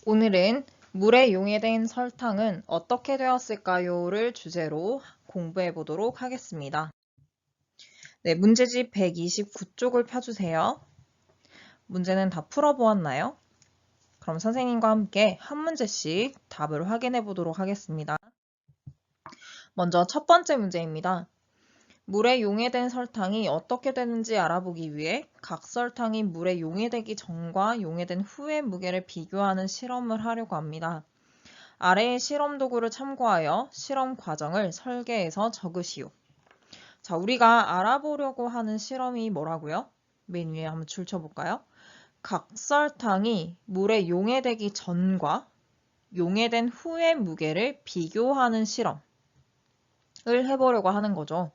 오늘은 물에 용해된 설탕은 어떻게 되었을까요?를 주제로 공부해 보도록 하겠습니다. 네, 문제집 129쪽을 펴주세요. 문제는 다 풀어보았나요? 그럼 선생님과 함께 한 문제씩 답을 확인해 보도록 하겠습니다. 먼저 첫 번째 문제입니다. 물에 용해된 설탕이 어떻게 되는지 알아보기 위해 각 설탕이 물에 용해되기 전과 용해된 후의 무게를 비교하는 실험을 하려고 합니다. 아래의 실험 도구를 참고하여 실험 과정을 설계해서 적으시오. 자, 우리가 알아보려고 하는 실험이 뭐라고요? 맨 위에 한번 줄쳐볼까요? 각 설탕이 물에 용해되기 전과 용해된 후의 무게를 비교하는 실험을 해보려고 하는 거죠.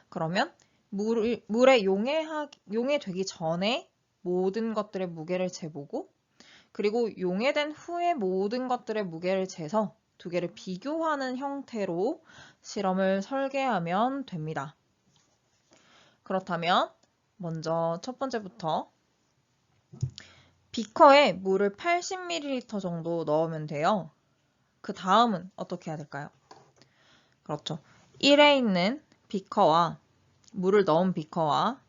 그러면 물에 용해되기 전에 모든 것들의 무게를 재보고 그리고 용해된 후에 모든 것들의 무게를 재서 두 개를 비교하는 형태로 실험을 설계하면 됩니다. 그렇다면 먼저 첫 번째부터 비커에 물을 80ml 정도 넣으면 돼요. 그 다음은 어떻게 해야 될까요? 그렇죠. 1에 있는 비커와 물을 넣은 비커와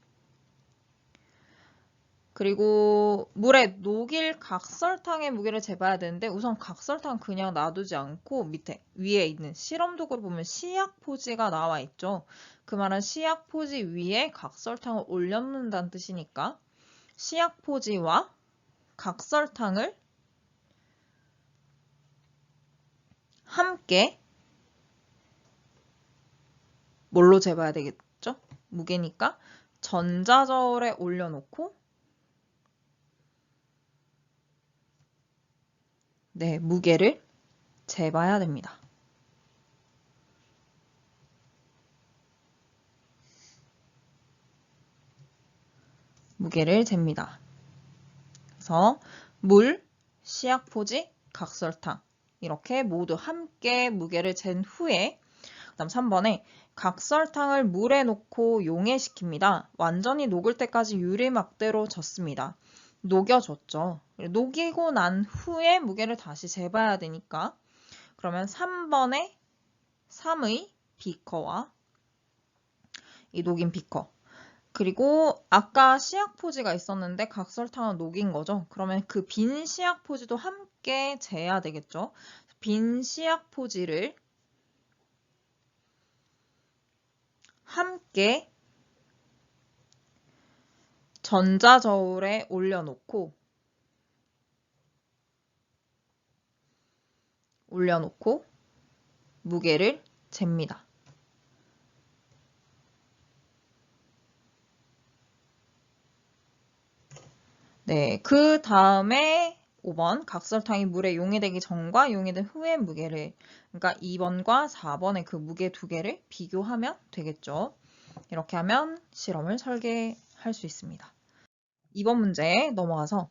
그리고 물에 녹일 각설탕의 무게를 재봐야 되는데 우선 각설탕 그냥 놔두지 않고 밑에 위에 있는 실험 도구를 보면 시약 포지가 나와 있죠. 그 말은 시약 포지 위에 각설탕을 올려놓는다는 뜻이니까 시약 포지와 각설탕을 함께 뭘로 재봐야 되겠죠? 무게니까 전자저울에 올려놓고 네, 무게를 재봐야 됩니다. 무게를 잽니다. 그래서 물, 시약포지, 각설탕 이렇게 모두 함께 무게를 잰 후에 그다음 3번에 각설탕을 물에 넣고 용해시킵니다. 완전히 녹을 때까지 유리막대로 젓습니다. 녹여줬죠. 녹이고 난 후에 무게를 다시 재봐야 되니까 그러면 3번에 3의 비커와 이 녹인 비커 그리고 아까 시약포지가 있었는데 각설탕은 녹인 거죠. 그러면 그 빈 시약포지도 함께 재야 되겠죠. 빈 시약포지를 함께 전자저울에 올려놓고 무게를 잽니다. 네, 그 다음에 5번 각설탕이 물에 용해되기 전과 용해된 후의 무게를 그러니까 2번과 4번의 그 무게 두 개를 비교하면 되겠죠. 이렇게 하면 실험을 설계할 수 있습니다. 2번 문제에 넘어가서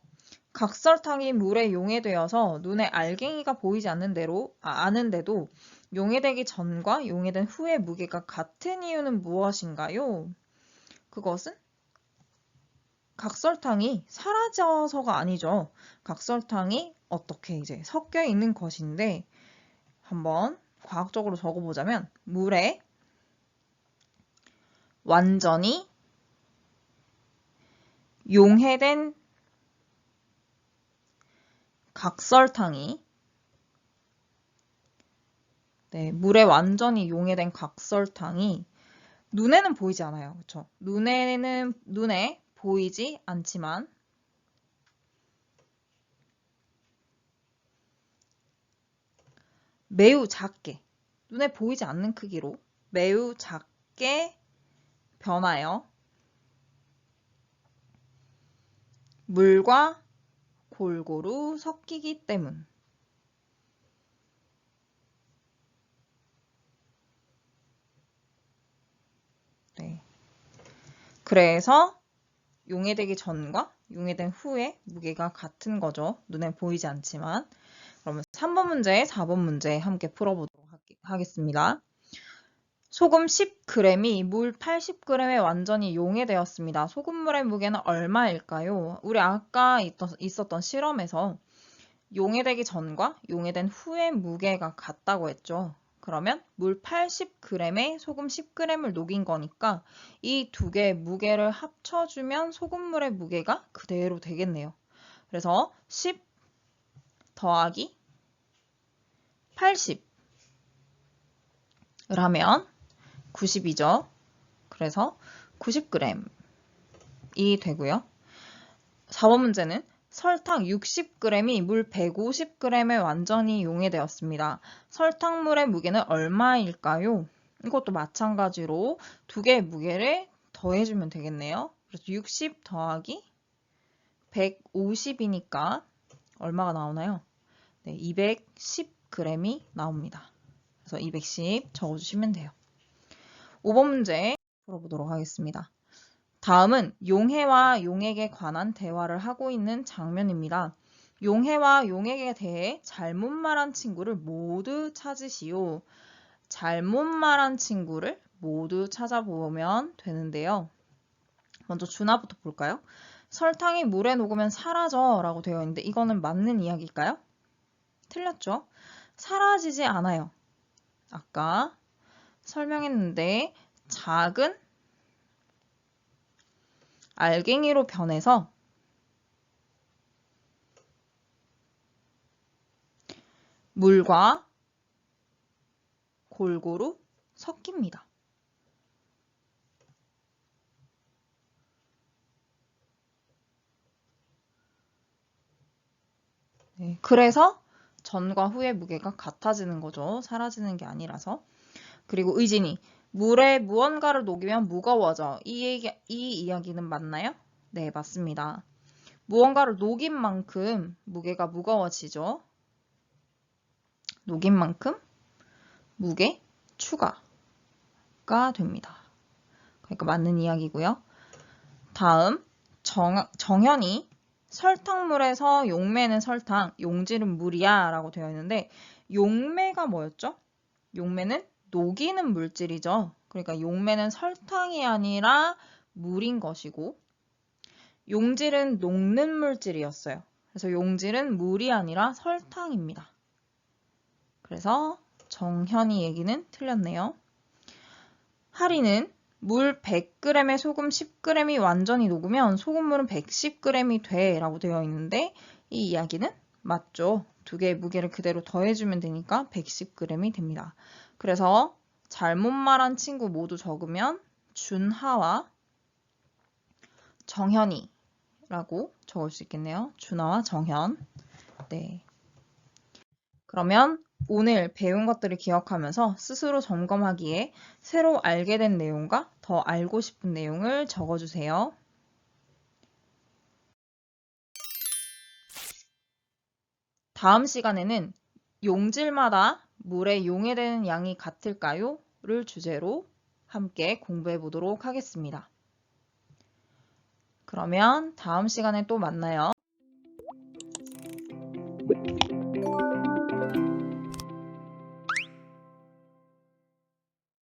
각설탕이 물에 용해되어서 눈에 알갱이가 보이지 않는데도 용해되기 전과 용해된 후의 무게가 같은 이유는 무엇인가요? 그것은 각설탕이 사라져서가 아니죠. 각설탕이 어떻게 이제 섞여 있는 것인데 한번 과학적으로 적어보자면 물에 완전히 용해된 각설탕이 물에 완전히 용해된 각설탕이 눈에는 보이지 않아요. 그렇죠? 눈에 보이지 않지만 매우 작게 눈에 보이지 않는 크기로 매우 작게 변하여 물과 골고루 섞이기 때문. 네. 그래서 용해되기 전과 용해된 후에 무게가 같은 거죠. 눈에 보이지 않지만. 그러면 3번 문제, 4번 문제 함께 풀어보도록 하겠습니다. 소금 10g이 물 80g에 완전히 용해되었습니다. 소금물의 무게는 얼마일까요? 우리 아까 있었던 실험에서 용해되기 전과 용해된 후의 무게가 같다고 했죠. 그러면 물 80g에 소금 10g을 녹인 거니까 이 두 개의 무게를 합쳐주면 소금물의 무게가 그대로 되겠네요. 그래서 10 더하기 80을 하면 90이죠. 그래서 90g이 되고요. 4번 문제는 설탕 60g이 물 150g에 완전히 용해되었습니다. 설탕물의 무게는 얼마일까요? 이것도 마찬가지로 두 개의 무게를 더해주면 되겠네요. 그래서 60 더하기 150이니까 얼마가 나오나요? 네, 210g이 나옵니다. 그래서 210 적어주시면 돼요. 5번 문제 풀어보도록 하겠습니다. 다음은 용해와 용액에 관한 대화를 하고 있는 장면입니다. 용해와 용액에 대해 잘못 말한 친구를 모두 찾으시오. 잘못 말한 친구를 모두 찾아보면 되는데요. 먼저 준하부터 볼까요? 설탕이 물에 녹으면 사라져 라고 되어 있는데 이거는 맞는 이야기일까요? 틀렸죠? 사라지지 않아요. 아까 설명했는데 작은 알갱이로 변해서 물과 골고루 섞입니다. 네, 그래서 전과 후의 무게가 같아지는 거죠. 사라지는 게 아니라서. 그리고 의진이 물에 무언가를 녹이면 무거워져. 이 이야기는 맞나요? 네, 맞습니다. 무언가를 녹인 만큼 무게가 무거워지죠. 녹인 만큼 무게 추가가 됩니다. 그러니까 맞는 이야기고요. 다음 정현이 설탕물에서 용매는 설탕, 용질은 물이야 라고 되어 있는데 용매가 뭐였죠? 용매는 녹이는 물질이죠. 그러니까 용매는 설탕이 아니라 물인 것이고 용질은 녹는 물질이었어요. 그래서 용질은 물이 아니라 설탕입니다. 그래서 정현이 얘기는 틀렸네요. 하리는 물 100g에 소금 10g이 완전히 녹으면 소금물은 110g이 돼 라고 되어 있는데 이 이야기는 맞죠. 두 개의 무게를 그대로 더해주면 되니까 110g이 됩니다. 그래서 잘못 말한 친구 모두 적으면 준하와 정현이라고 적을 수 있겠네요. 준하와 정현. 네. 그러면 오늘 배운 것들을 기억하면서 스스로 점검하기에 새로 알게 된 내용과 더 알고 싶은 내용을 적어주세요. 다음 시간에는 용질마다 물에 용해되는 양이 같을까요? 를 주제로 함께 공부해 보도록 하겠습니다. 그러면 다음 시간에 또 만나요.